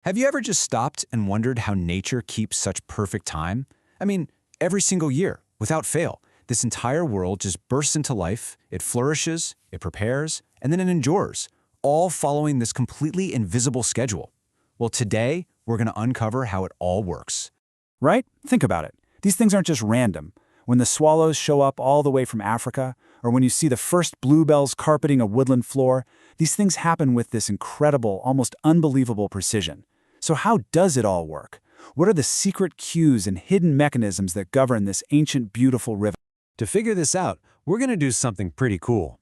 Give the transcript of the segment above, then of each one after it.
Have you ever just stopped and wondered how nature keeps such perfect time? I mean, every single year, without fail, this entire world just bursts into life, it flourishes, it prepares, and then it endures, all following this completely invisible schedule. Well, today, we're going to uncover how it all works. Right? Think about it. These things aren't just random. When the swallows show up all the way from Africa, or when you see the first bluebells carpeting a woodland floor, these things happen with this incredible, almost unbelievable precision. So how does it all work? What are the secret cues and hidden mechanisms that govern this ancient, beautiful river? To figure this out, we're going to do something pretty cool.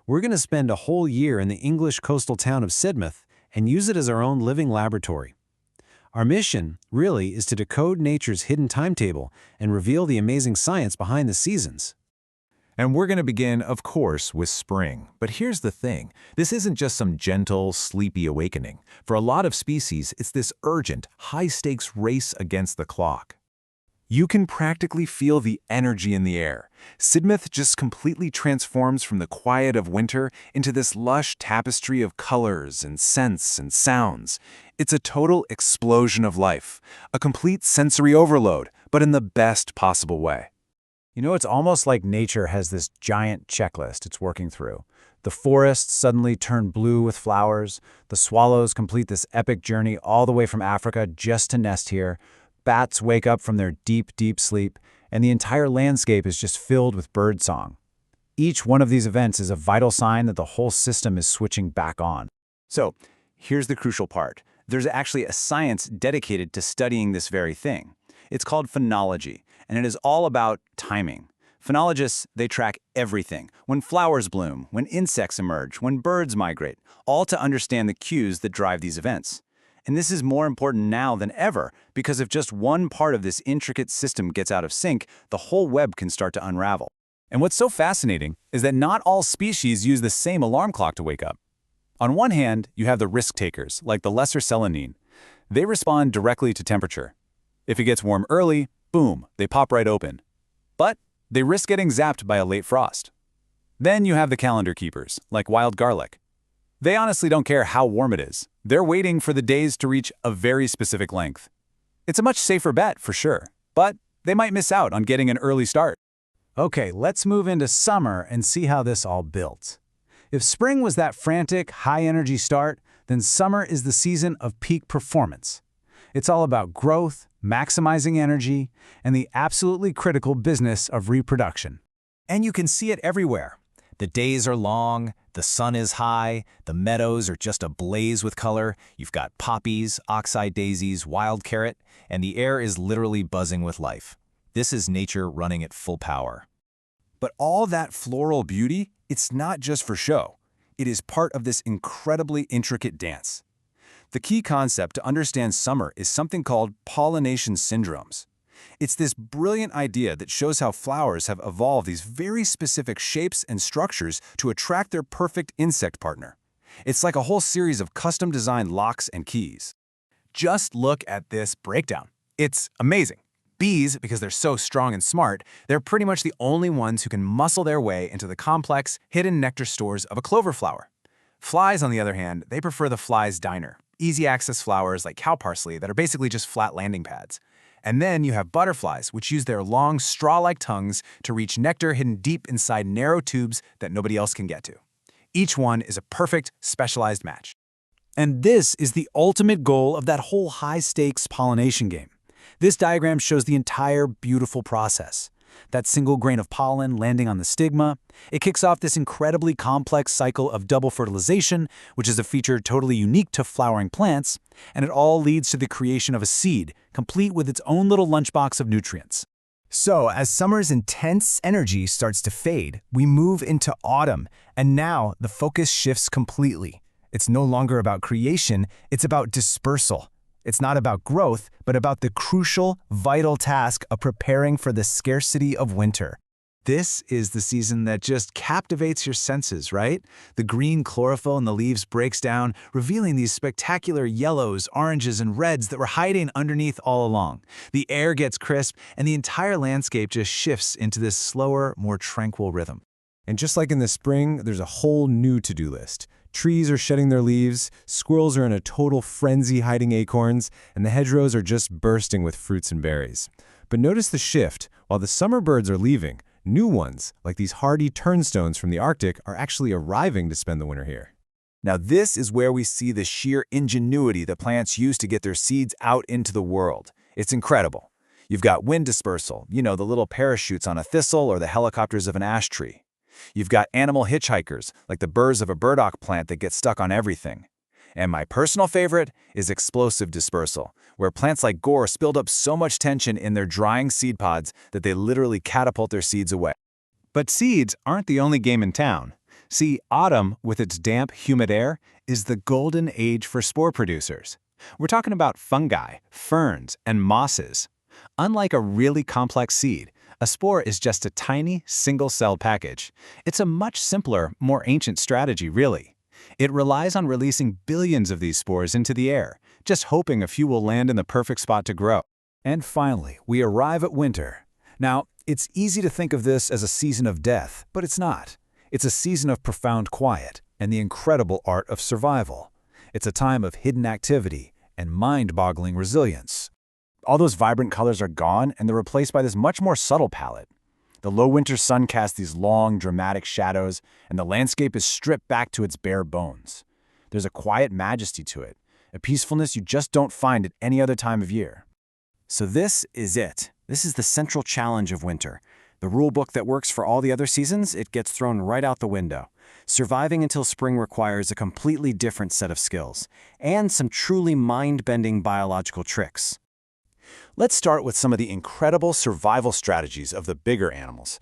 We're going to spend a whole year in the English coastal town of Sidmouth and use it as our own living laboratory. Our mission, really, is to decode nature's hidden timetable and reveal the amazing science behind the seasons. And we're going to begin, of course, with spring. But here's the thing. This isn't just some gentle, sleepy awakening. For a lot of species, it's this urgent, high-stakes race against the clock. You can practically feel the energy in the air. Sidmouth just completely transforms from the quiet of winter into this lush tapestry of colors and scents and sounds. It's a total explosion of life, a complete sensory overload, but in the best possible way. You know, it's almost like nature has this giant checklist it's working through. The forests suddenly turn blue with flowers. The swallows complete this epic journey all the way from Africa just to nest here. Bats wake up from their deep, deep sleep, and the entire landscape is just filled with birdsong. Each one of these events is a vital sign that the whole system is switching back on. So, here's the crucial part. There's actually a science dedicated to studying this very thing. It's called phenology, and it is all about timing. Phenologists, they track everything. When flowers bloom, when insects emerge, when birds migrate, all to understand the cues that drive these events. And this is more important now than ever, because if just one part of this intricate system gets out of sync, the whole web can start to unravel. And what's so fascinating is that not all species use the same alarm clock to wake up. On one hand, you have the risk takers, like the lesser selenine. They respond directly to temperature. If it gets warm early, boom, they pop right open. But they risk getting zapped by a late frost. Then you have the calendar keepers, like wild garlic. They honestly don't care how warm it is. They're waiting for the days to reach a very specific length. It's a much safer bet, for sure, but they might miss out on getting an early start. Okay, let's move into summer and see how this all built. If spring was that frantic, high-energy start, then summer is the season of peak performance. It's all about growth, maximizing energy, and the absolutely critical business of reproduction. And you can see it everywhere. The days are long, the sun is high, the meadows are just ablaze with color, you've got poppies, oxeye daisies, wild carrot, and the air is literally buzzing with life. This is nature running at full power. But all that floral beauty, it's not just for show. It is part of this incredibly intricate dance. The key concept to understand summer is something called pollination syndromes. It's this brilliant idea that shows how flowers have evolved these very specific shapes and structures to attract their perfect insect partner. It's like a whole series of custom-designed locks and keys. Just look at this breakdown. It's amazing. Bees, because they're so strong and smart, they're pretty much the only ones who can muscle their way into the complex, hidden nectar stores of a clover flower. Flies, on the other hand, they prefer the fly's diner, easy-access flowers like cow parsley that are basically just flat landing pads. And then you have butterflies, which use their long, straw-like tongues to reach nectar hidden deep inside narrow tubes that nobody else can get to. Each one is a perfect, specialized match. And this is the ultimate goal of that whole high-stakes pollination game. This diagram shows the entire beautiful process. That single grain of pollen landing on the stigma, it kicks off this incredibly complex cycle of double fertilization, which is a feature totally unique to flowering plants, and it all leads to the creation of a seed, complete with its own little lunchbox of nutrients. So, as summer's intense energy starts to fade, we move into autumn, and now the focus shifts completely. It's no longer about creation, it's about dispersal. It's not about growth, but about the crucial, vital task of preparing for the scarcity of winter. This is the season that just captivates your senses, right? The green chlorophyll in the leaves breaks down, revealing these spectacular yellows, oranges, and reds that were hiding underneath all along. The air gets crisp, and the entire landscape just shifts into this slower, more tranquil rhythm. And just like in the spring, there's a whole new to-do list. Trees are shedding their leaves, squirrels are in a total frenzy hiding acorns, and the hedgerows are just bursting with fruits and berries. But notice the shift. While the summer birds are leaving, new ones, like these hardy turnstones from the Arctic, are actually arriving to spend the winter here. Now this is where we see the sheer ingenuity that plants use to get their seeds out into the world. It's incredible. You've got wind dispersal, the little parachutes on a thistle or the helicopters of an ash tree. You've got animal hitchhikers, like the burrs of a burdock plant that get stuck on everything. And my personal favorite is explosive dispersal, where plants like gorse build up so much tension in their drying seed pods that they literally catapult their seeds away. But seeds aren't the only game in town. See, autumn, with its damp, humid air, is the golden age for spore producers. We're talking about fungi, ferns, and mosses. Unlike a really complex seed, a spore is just a tiny, single-celled package. It's a much simpler, more ancient strategy, really. It relies on releasing billions of these spores into the air, just hoping a few will land in the perfect spot to grow. And finally, we arrive at winter. Now, it's easy to think of this as a season of death, but it's not. It's a season of profound quiet and the incredible art of survival. It's a time of hidden activity and mind-boggling resilience. All those vibrant colors are gone, and they're replaced by this much more subtle palette. The low winter sun casts these long, dramatic shadows, and the landscape is stripped back to its bare bones. There's a quiet majesty to it, a peacefulness you just don't find at any other time of year. So this is it. This is the central challenge of winter. The rule book that works for all the other seasons, it gets thrown right out the window. Surviving until spring requires a completely different set of skills, and some truly mind-bending biological tricks. Let's start with some of the incredible survival strategies of the bigger animals.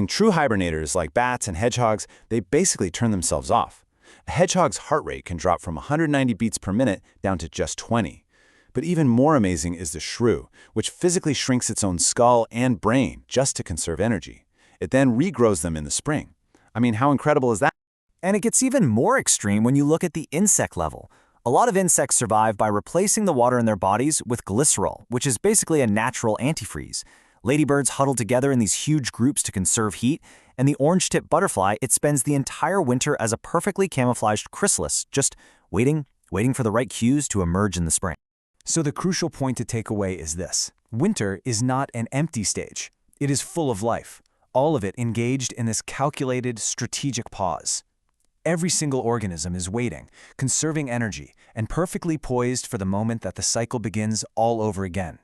True hibernators like bats and hedgehogs, they basically turn themselves off. A hedgehog's heart rate can drop from 190 beats per minute down to just 20. But even more amazing is the shrew, which physically shrinks its own skull and brain just to conserve energy. It then regrows them in the spring. How incredible is that? And it gets even more extreme when you look at the insect level. A lot of insects survive by replacing the water in their bodies with glycerol, which is basically a natural antifreeze. Ladybirds huddle together in these huge groups to conserve heat, and the orange-tipped butterfly, it spends the entire winter as a perfectly camouflaged chrysalis, just waiting for the right cues to emerge in the spring. So the crucial point to take away is this. Winter is not an empty stage. It is full of life, all of it engaged in this calculated, strategic pause. Every single organism is waiting, conserving energy, and perfectly poised for the moment that the cycle begins all over again.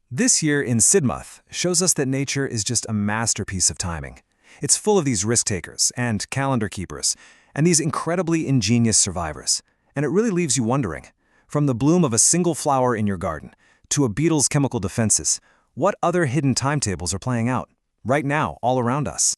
This year in Sidmouth shows us that nature is just a masterpiece of timing. It's full of these risk-takers and calendar keepers, and these incredibly ingenious survivors. And it really leaves you wondering, from the bloom of a single flower in your garden to a beetle's chemical defenses, what other hidden timetables are playing out right now all around us?